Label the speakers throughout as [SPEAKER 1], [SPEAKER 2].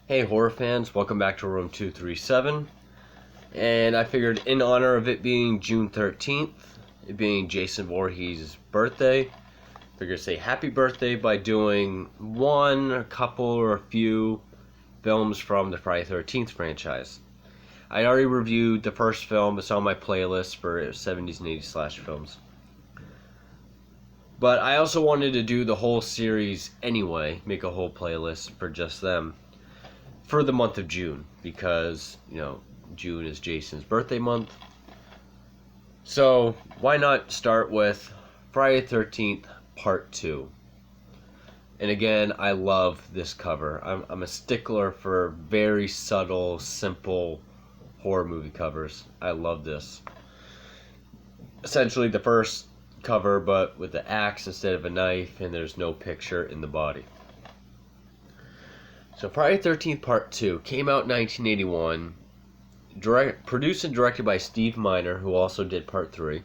[SPEAKER 1] Hey horror fans, welcome back to Room 237. And I figured in honor of it being June 13th, it being Jason Voorhees' birthday, I figured to say happy birthday by doing a couple, or a few films from the Friday 13th franchise. I already reviewed the first film, it's on my playlist for 70s and 80s slash films. But I also wanted to do the whole series anyway, make a whole playlist for just them. For the month of June, because, June is Jason's birthday month. So, why not start with Friday the 13th, Part 2. And again, I love this cover. I'm a stickler for very subtle, simple horror movie covers. I love this. Essentially the first cover, but with the axe instead of a knife, and there's no picture in the body. So Friday the 13th Part 2 came out in 1981, produced and directed by Steve Miner, who also did Part 3.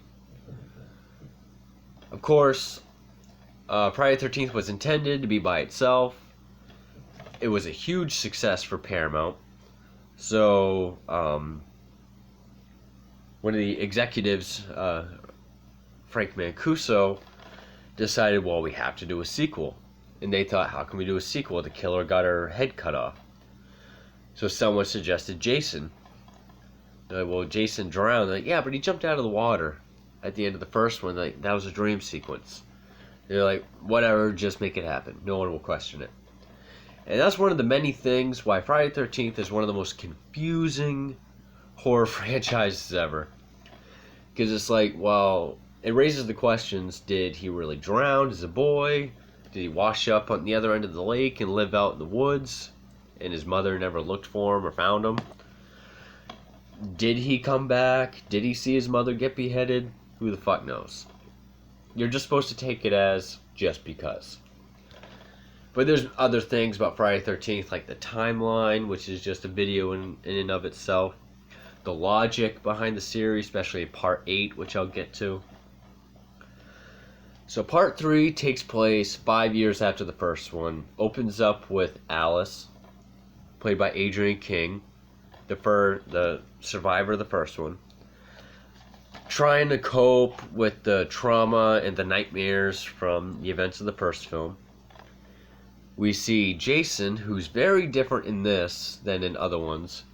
[SPEAKER 1] Of course, Friday the 13th was intended to be by itself. It was a huge success for Paramount. So, one of the executives, Frank Mancuso, decided, well, we have to do a sequel. And they thought, how can we do a sequel? The killer got her head cut off. So someone suggested Jason. They're like, well, Jason drowned. They're like, yeah, but he jumped out of the water at the end of the first one. Like, that was a dream sequence. They're like, whatever, just make it happen. No one will question it. And that's one of the many things why Friday the 13th is one of the most confusing horror franchises ever. Because it's like, well, it raises the questions, did he really drown as a boy? Did he wash up on the other end of the lake and live out in the woods, and his mother never looked for him or found him? Did he come back? Did he see his mother get beheaded? Who the fuck knows? You're just supposed to take it as just because. But there's other things about Friday the 13th, like the timeline, which is just a video in and of itself. The logic behind the series, especially in Part 8, which I'll get to. So Part 3 takes place 5 years after the first one. Opens up with Alice, played by Adrienne King, the survivor of the first one, trying to cope with the trauma and the nightmares from the events of the first film. We see Jason, who's very different in this than in other ones.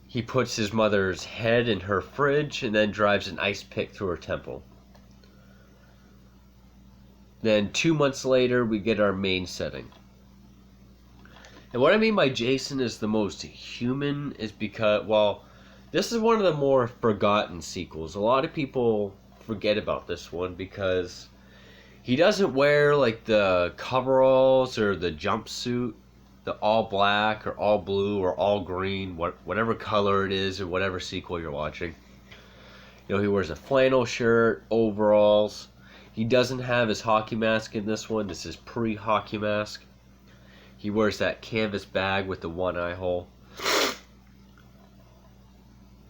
[SPEAKER 1] He puts his mother's head in her fridge and then drives an ice pick through her temple. Then 2 months later, we get our main setting. And what I mean by Jason is the most human is because, well, this is one of the more forgotten sequels. A lot of people forget about this one because he doesn't wear like the coveralls or the jumpsuit, the all black or all blue or all green, whatever color it is or whatever sequel you're watching. He wears a flannel shirt, overalls. He doesn't have his hockey mask in this one. This is pre-hockey mask. He wears that canvas bag with the one eye hole.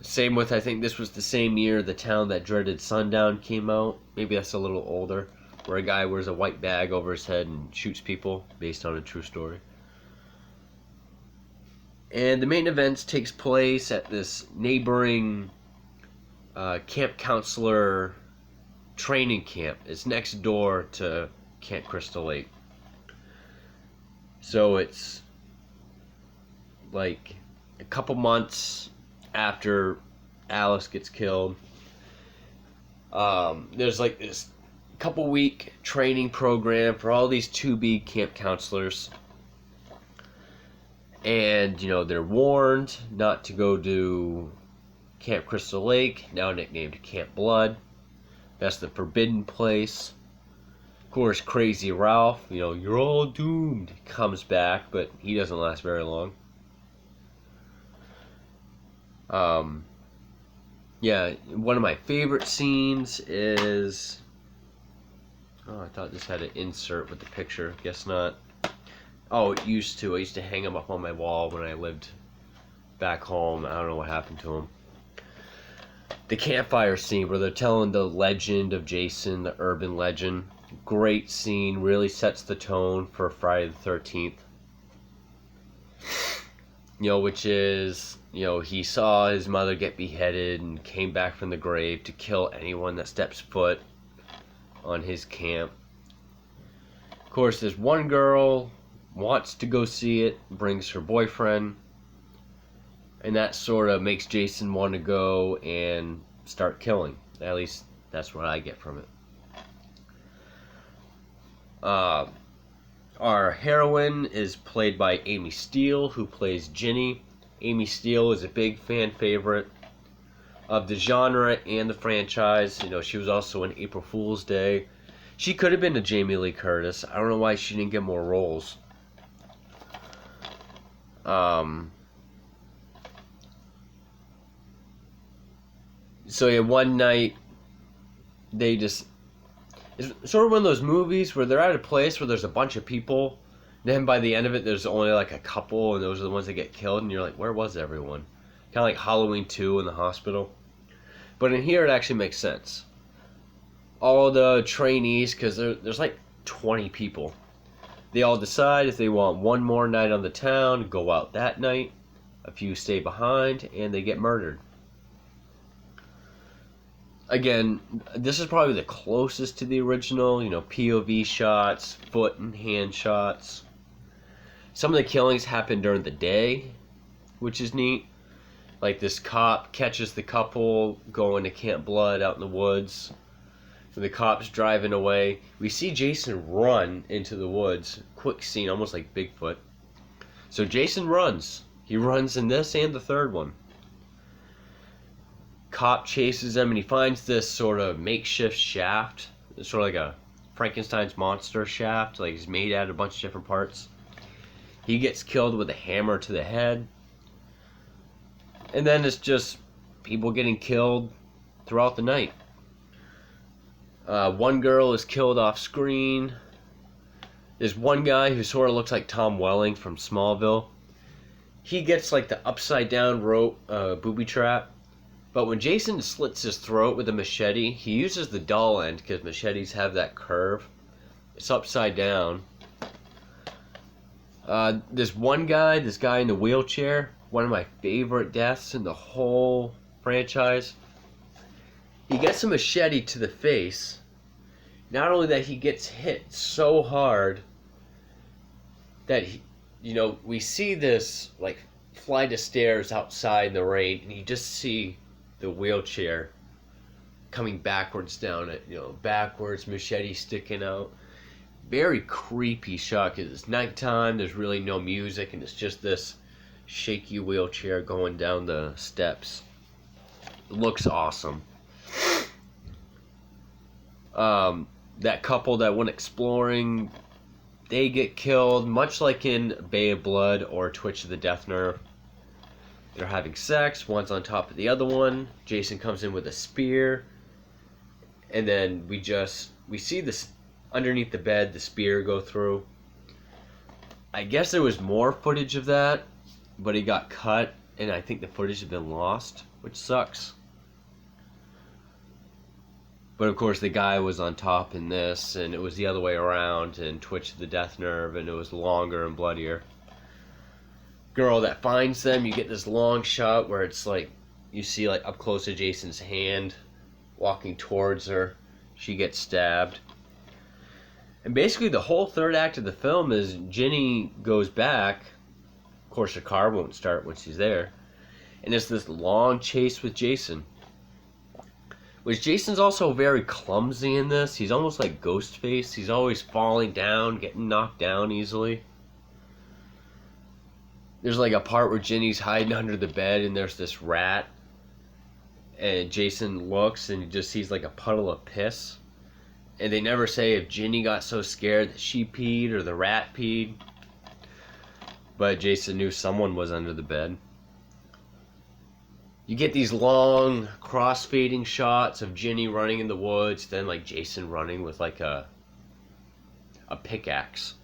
[SPEAKER 1] Same with, I think this was the same year The Town That Dreaded Sundown came out. Maybe that's a little older. Where a guy wears a white bag over his head and shoots people, based on a true story. And the main event takes place at this neighboring camp counselor training camp. It's next door to Camp Crystal Lake. So it's like a couple months after Alice gets killed. There's like this couple week training program for all these to-be camp counselors. And, they're warned not to go to Camp Crystal Lake, now nicknamed Camp Blood. That's the forbidden place. Of course, Crazy Ralph, you're all doomed, comes back, but he doesn't last very long. Yeah, one of my favorite scenes is... Oh, I thought this had an insert with the picture. Guess not. Oh, it used to. I used to hang them up on my wall when I lived back home. I don't know what happened to them. The campfire scene where they're telling the legend of Jason, the urban legend. Great scene. Really sets the tone for Friday the 13th. Which is, he saw his mother get beheaded and came back from the grave to kill anyone that steps foot on his camp. Of course, this one girl wants to go see it, brings her boyfriend, and that sort of makes Jason want to go and start killing. At least that's what I get from it. Our heroine is played by Amy Steele, who plays Ginny. Amy Steele is a big fan favorite of the genre and the franchise. She was also in April Fool's Day. She could have been a Jamie Lee Curtis. I don't know why she didn't get more roles. So yeah, one night it's sort of one of those movies where they're at a place where there's a bunch of people. Then by the end of it, there's only like a couple, and those are the ones that get killed. And you're like, where was everyone? Kind of like Halloween 2 in the hospital. But in here, it actually makes sense. All the trainees, because there's like 20 people. They all decide if they want one more night on the town, go out that night. A few stay behind, and they get murdered. Again, this is probably the closest to the original, POV shots, foot and hand shots. Some of the killings happen during the day, which is neat. Like this cop catches the couple going to Camp Blood out in the woods. When the cop's driving away, we see Jason run into the woods. Quick scene, almost like Bigfoot. So Jason runs. He runs in this and the third one. Cop chases him, and he finds this sort of makeshift shaft. It's sort of like a Frankenstein's monster shaft. Like he's made out of a bunch of different parts. He gets killed with a hammer to the head. And then it's just people getting killed throughout the night. One girl is killed off screen. There's one guy who sort of looks like Tom Welling from Smallville. He gets like the upside down rope booby trap. But when Jason slits his throat with a machete, he uses the dull end because machetes have that curve. It's upside down. This guy in the wheelchair, one of my favorite deaths in the whole franchise. He gets a machete to the face. Not only that, he gets hit so hard that we see this like flight of stairs outside in the rain, and you just see the wheelchair coming backwards down it, backwards, machete sticking out. Very creepy shot because it's nighttime, there's really no music, and it's just this shaky wheelchair going down the steps. It looks awesome. That couple that went exploring, they get killed, much like in Bay of Blood or Twitch of the Death Nerve. They're having sex, one's on top of the other one. Jason comes in with a spear, and then we see this underneath the bed, the spear go through. I guess there was more footage of that, but it got cut, and I think the footage has been lost, which sucks. But of course the guy was on top in this, and it was the other way around in Twitch of the Death Nerve, and it was longer and bloodier. Girl that finds them, you get this long shot where it's like you see like up close to Jason's hand walking towards her. She gets stabbed. And basically the whole third act of the film is Ginny goes back. Of course the car won't start when she's there. And it's this long chase with Jason. Which Jason's also very clumsy in this. He's almost like Ghostface. He's always falling down, getting knocked down easily. There's like a part where Ginny's hiding under the bed and there's this rat. And Jason looks and he just sees like a puddle of piss. And they never say if Ginny got so scared that she peed or the rat peed. But Jason knew someone was under the bed. You get these long cross-fading shots of Ginny running in the woods, then like Jason running with like a pickaxe.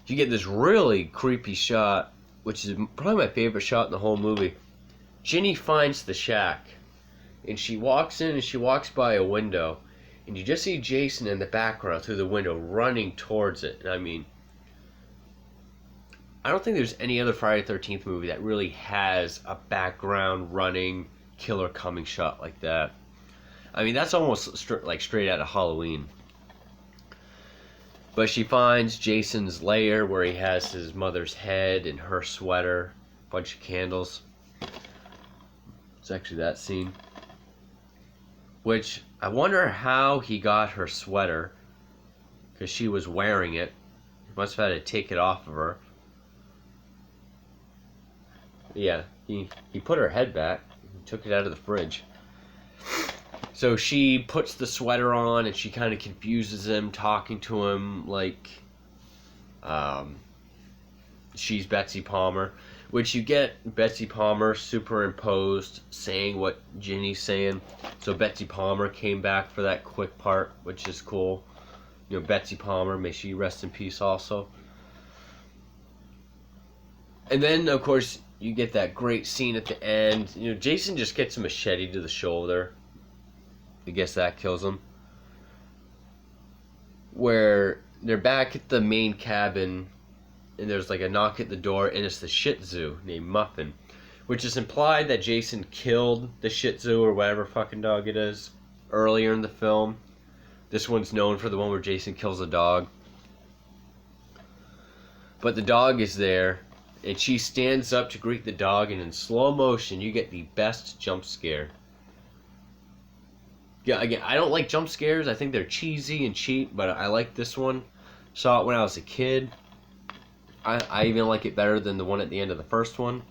[SPEAKER 1] You get this really creepy shot, which is probably my favorite shot in the whole movie. Ginny finds the shack, and she walks in and she walks by a window, and you just see Jason in the background through the window running towards it. And I mean, I don't think there's any other Friday the 13th movie that really has a background running killer coming shot like that. I mean, that's almost straight out of Halloween. But she finds Jason's lair where he has his mother's head and her sweater, a bunch of candles. It's actually that scene. Which, I wonder how he got her sweater, because she was wearing it. He must have had to take it off of her. Yeah, he put her head back. He took it out of the fridge. So she puts the sweater on and she kind of confuses him, talking to him like she's Betsy Palmer. Which you get Betsy Palmer superimposed saying what Ginny's saying. So Betsy Palmer came back for that quick part, which is cool. You know, Betsy Palmer, may she rest in peace also. And then, of course, you get that great scene at the end. You know, Jason just gets a machete to the shoulder. I guess that kills him. Where they're back at the main cabin, and there's like a knock at the door, and it's the Shih Tzu named Muffin, which is implied that Jason killed the Shih Tzu or whatever fucking dog it is earlier in the film. This one's known for the one where Jason kills a dog. But the dog is there, and she stands up to greet the dog, and in slow motion you get the best jump scare. Yeah, again, I don't like jump scares. I think they're cheesy and cheap, but I like this one. Saw it when I was a kid. I even like it better than the one at the end of the first one.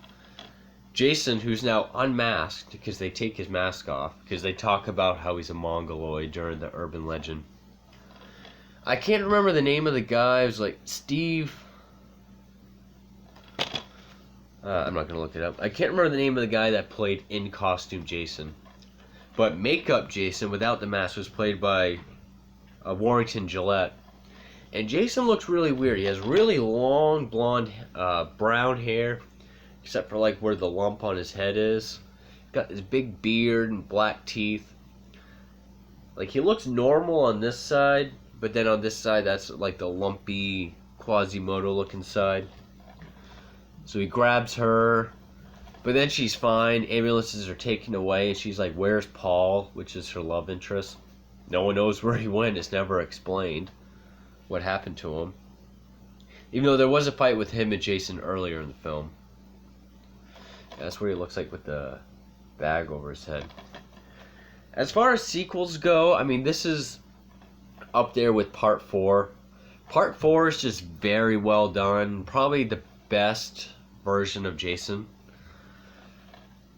[SPEAKER 1] Jason, who's now unmasked because they take his mask off, because they talk about how he's a mongoloid during the urban legend. I can't remember the name of the guy. It was like Steve. I'm not going to look it up. I can't remember the name of the guy that played in costume Jason. But makeup Jason without the mask was played by Warrington Gillette. And Jason looks really weird. He has really long blonde brown hair, except for like where the lump on his head is. Got this big beard and black teeth. Like, he looks normal on this side, but then on this side that's like the lumpy Quasimodo looking side. So he grabs her, but then she's fine. Ambulances are taken away, and she's like, "Where's Paul?" which is her love interest. No one knows where he went. It's never explained what happened to him. Even though there was a fight with him and Jason earlier in the film. That's what he looks like with the bag over his head. As far as sequels go, I mean, this is up there with Part 4. Part 4 is just very well done. Probably the best version of Jason.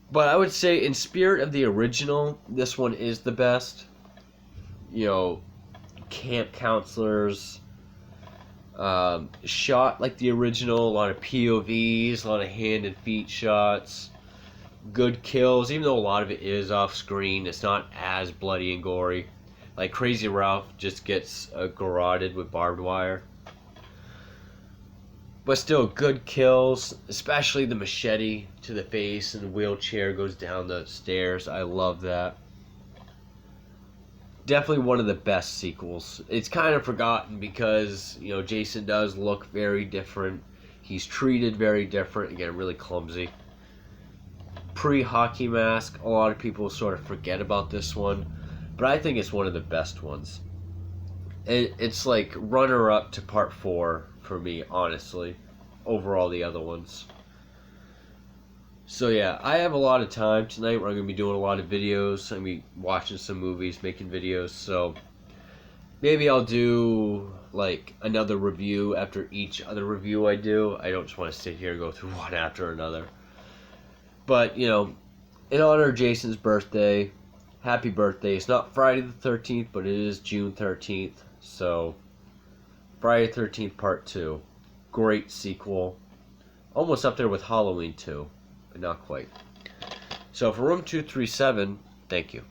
[SPEAKER 1] But I would say, in spirit of the original, this one is the best. You know, camp counselors, shot like the original, a lot of POVs, a lot of hand and feet shots, good kills, even though a lot of it is off screen, it's not as bloody and gory. Like Crazy Ralph just gets garroted with barbed wire. But still, good kills, especially the machete to the face and the wheelchair goes down the stairs. I love that. Definitely one of the best sequels. It's kind of forgotten because, you know, Jason does look very different. He's treated very different. Again, really clumsy. Pre-hockey mask, a lot of people sort of forget about this one. But I think it's one of the best ones. It's like runner-up to Part 4 for me, honestly, over all the other ones. So yeah, I have a lot of time tonight where I'm going to be doing a lot of videos. I'm going to be watching some movies, making videos, so maybe I'll do like another review after each other review I do. I don't just want to sit here and go through one after another. But, you know, in honor of Jason's birthday, happy birthday. It's not Friday the 13th, but it is June 13th. So, Friday the 13th Part 2. Great sequel. Almost up there with Halloween 2, but not quite. So for Room 237, thank you.